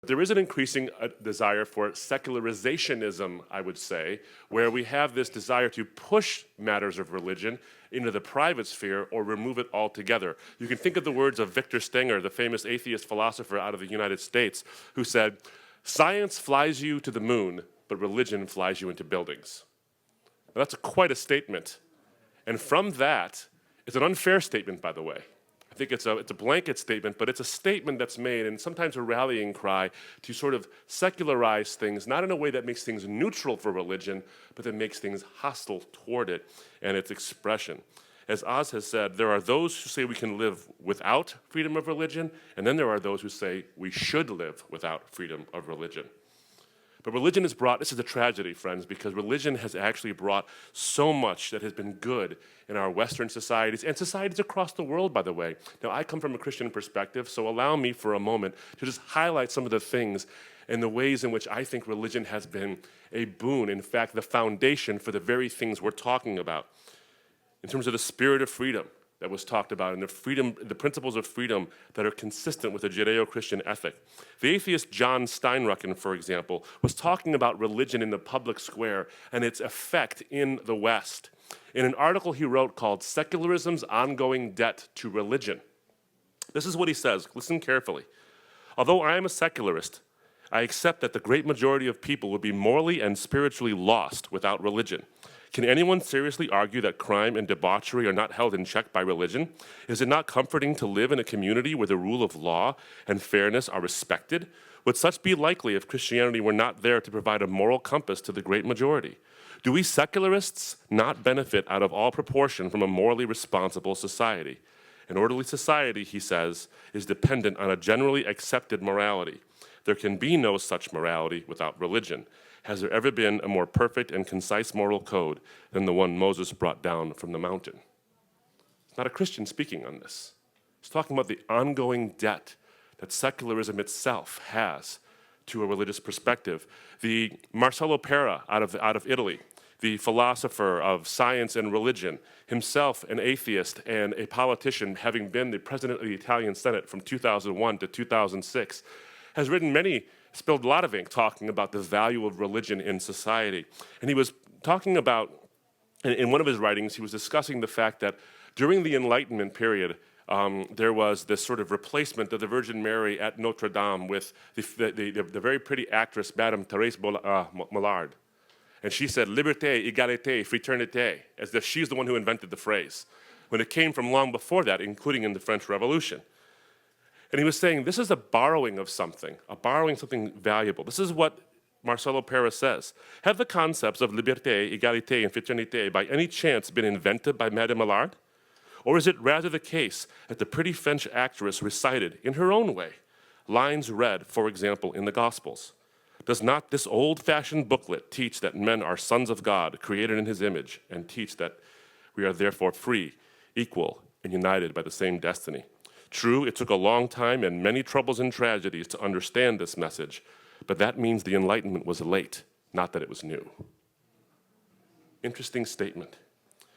There is an increasing desire for secularizationism, I would say, where we have this desire to push matters of religion into the private sphere or remove it altogether. You can think of the words of Victor Stenger, the famous atheist philosopher out of the United States, who said, "Science flies you to the moon, but religion flies you into buildings." Now, that's quite a statement. And from that, it's an unfair statement, by the way. I think it's a blanket statement, but it's a statement that's made and sometimes a rallying cry to sort of secularize things, not in a way that makes things neutral for religion, but that makes things hostile toward it and its expression. As Oz has said, there are those who say we can live without freedom of religion, and then there are those who say we should live without freedom of religion. But religion has brought, this is a tragedy, friends, because religion has actually brought so much that has been good in our Western societies and societies across the world, by the way. Now, I come from a Christian perspective, so allow me for a moment to just highlight some of the things and the ways in which I think religion has been a boon, in fact, the foundation for the very things we're talking about. In terms of the spirit of freedom that was talked about and the principles of freedom that are consistent with a Judeo-Christian ethic. The atheist John Steinrucken, for example, was talking about religion in the public square and its effect in the West in an article he wrote called "Secularism's Ongoing Debt to Religion." This is what he says. Listen carefully. "Although I am a secularist, I accept that the great majority of people would be morally and spiritually lost without religion. Can anyone seriously argue that crime and debauchery are not held in check by religion? Is it not comforting to live in a community where the rule of law and fairness are respected? Would such be likely if Christianity were not there to provide a moral compass to the great majority? Do we secularists not benefit out of all proportion from a morally responsible society? An orderly society," he says, "is dependent on a generally accepted morality. There can be no such morality without religion. Has there ever been a more perfect and concise moral code than the one Moses brought down from the mountain?" It's not a Christian speaking on this. It's talking about the ongoing debt that secularism itself has to a religious perspective. The Marcello Pera out of Italy, the philosopher of science and religion, himself an atheist and a politician, having been the president of the Italian Senate from 2001 to 2006, has spilled a lot of ink talking about the value of religion in society. And he was talking about, in one of his writings, he was discussing the fact that during the Enlightenment period, there was this sort of replacement of the Virgin Mary at Notre Dame with the very pretty actress, Madame Thérèse Mollard. And she said, "Liberté, égalité, fraternité," as if she's the one who invented the phrase, when it came from long before that, including in the French Revolution. And he was saying, this is a borrowing something valuable. This is what Marcello Pera says. Have the concepts of liberté, égalité, and fraternité by any chance been invented by Madame Mollard? Or is it rather the case that the pretty French actress recited, in her own way, lines read, for example, in the Gospels? Does not this old-fashioned booklet teach that men are sons of God, created in his image, and teach that we are therefore free, equal, and united by the same destiny? True, it took a long time and many troubles and tragedies to understand this message, but that means the Enlightenment was late, not that it was new." Interesting statement.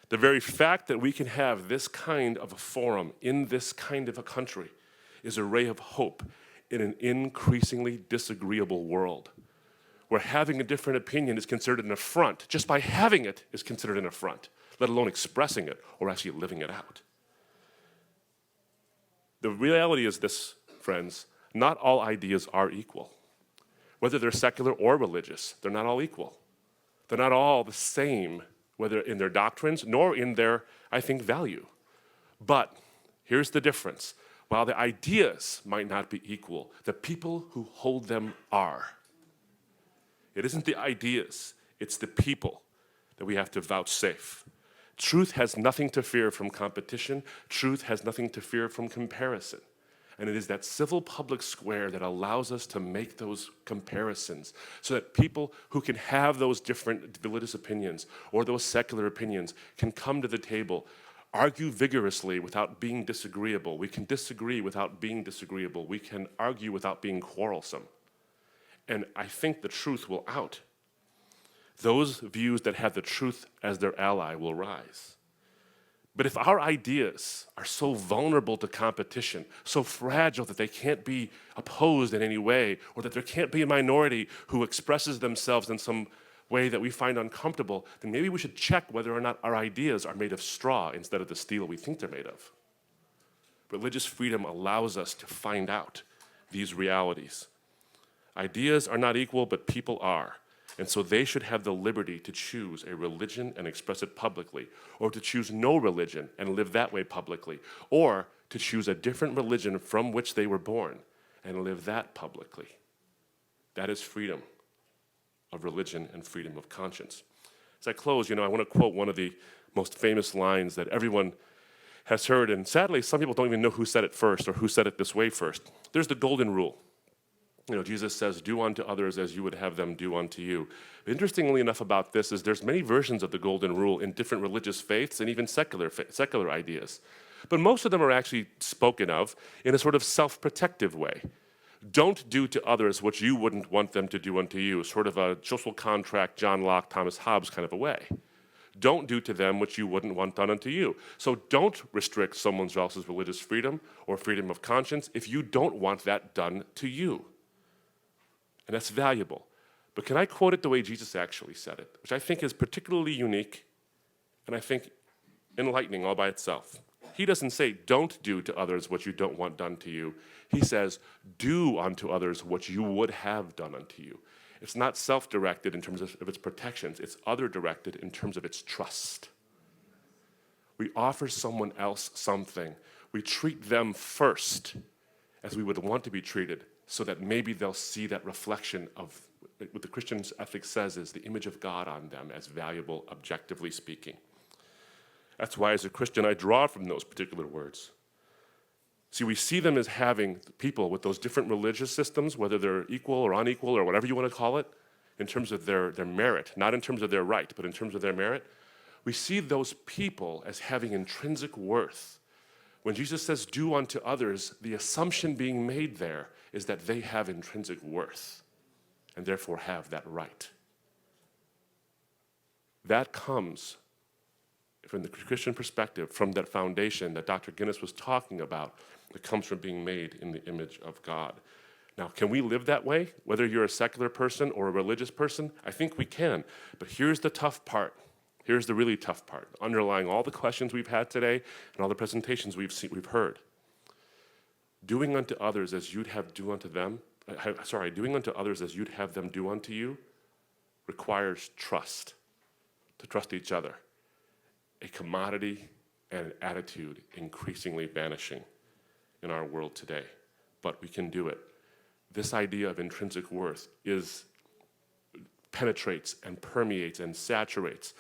The very fact that we can have this kind of a forum in this kind of a country is a ray of hope in an increasingly disagreeable world, where having a different opinion is considered an affront. Just by having it is considered an affront, let alone expressing it or actually living it out. The reality is this, friends, not all ideas are equal. Whether they're secular or religious, they're not all equal. They're not all the same, whether in their doctrines nor in their, I think, value. But here's the difference. While the ideas might not be equal, the people who hold them are. It isn't the ideas, it's the people that we have to vouchsafe. Truth has nothing to fear from competition. Truth has nothing to fear from comparison. And it is that civil public square that allows us to make those comparisons so that people who can have those different religious opinions or those secular opinions can come to the table, argue vigorously without being disagreeable. We can disagree without being disagreeable. We can argue without being quarrelsome. And I think the truth will out. Those views that have the truth as their ally will rise. But if our ideas are so vulnerable to competition, so fragile that they can't be opposed in any way, or that there can't be a minority who expresses themselves in some way that we find uncomfortable, then maybe we should check whether or not our ideas are made of straw instead of the steel we think they're made of. Religious freedom allows us to find out these realities. Ideas are not equal, but people are. And so they should have the liberty to choose a religion and express it publicly, or to choose no religion and live that way publicly, or to choose a different religion from which they were born and live that publicly. That is freedom of religion and freedom of conscience. As I close, I want to quote one of the most famous lines that everyone has heard, and sadly, some people don't even know who said it first or who said it this way first. There's the golden rule. Jesus says, do unto others as you would have them do unto you. Interestingly enough about this is there's many versions of the golden rule in different religious faiths and even secular ideas. But most of them are actually spoken of in a sort of self-protective way. Don't do to others what you wouldn't want them to do unto you, sort of a social contract, John Locke, Thomas Hobbes kind of a way. Don't do to them what you wouldn't want done unto you. So don't restrict someone else's religious freedom or freedom of conscience if you don't want that done to you. And that's valuable. But can I quote it the way Jesus actually said it, which I think is particularly unique and I think enlightening all by itself. He doesn't say, don't do to others what you don't want done to you. He says, do unto others what you would have done unto you. It's not self-directed in terms of its protections. It's other-directed in terms of its trust. We offer someone else something. We treat them first as we would want to be treated, so that maybe they'll see that reflection of what the Christian ethic says is the image of God on them as valuable, objectively speaking. That's why as a Christian I draw from those particular words. See, we see them as having people with those different religious systems, whether they're equal or unequal or whatever you want to call it, in terms of their merit, not in terms of their right, but in terms of their merit. We see those people as having intrinsic worth. When Jesus says, do unto others, the assumption being made there is that they have intrinsic worth and therefore have that right. That comes, from the Christian perspective, from that foundation that Dr. Guinness was talking about, that comes from being made in the image of God. Now, can we live that way, whether you're a secular person or a religious person? I think we can, but here's the tough part. Here's the really tough part, underlying all the questions we've had today and all the presentations we've heard. Doing unto others as you'd have do unto them, doing unto others as you'd have them do unto you requires trust, to trust each other. A commodity and an attitude increasingly vanishing in our world today, but we can do it. This idea of intrinsic worth penetrates and permeates and saturates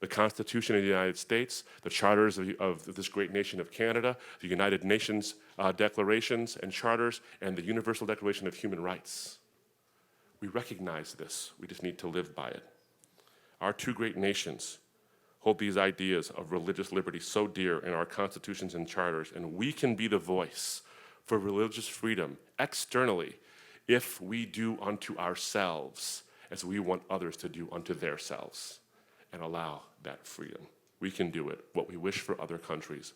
the Constitution of the United States, the charters of this great nation of Canada, the United Nations declarations and charters, and the Universal Declaration of Human Rights. We recognize this. We just need to live by it. Our two great nations hold these ideas of religious liberty so dear in our constitutions and charters, and we can be the voice for religious freedom externally if we do unto ourselves as we want others to do unto themselves, and allow that freedom. We can do it. What we wish for other countries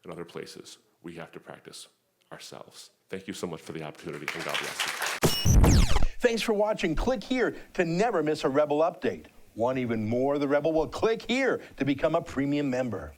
and other places, we have to practice ourselves. Thank you so much for the opportunity, and God bless you. Thanks for watching. Click here to never miss a Rebel update. Want even more of the Rebel? Well, click here to become a premium member.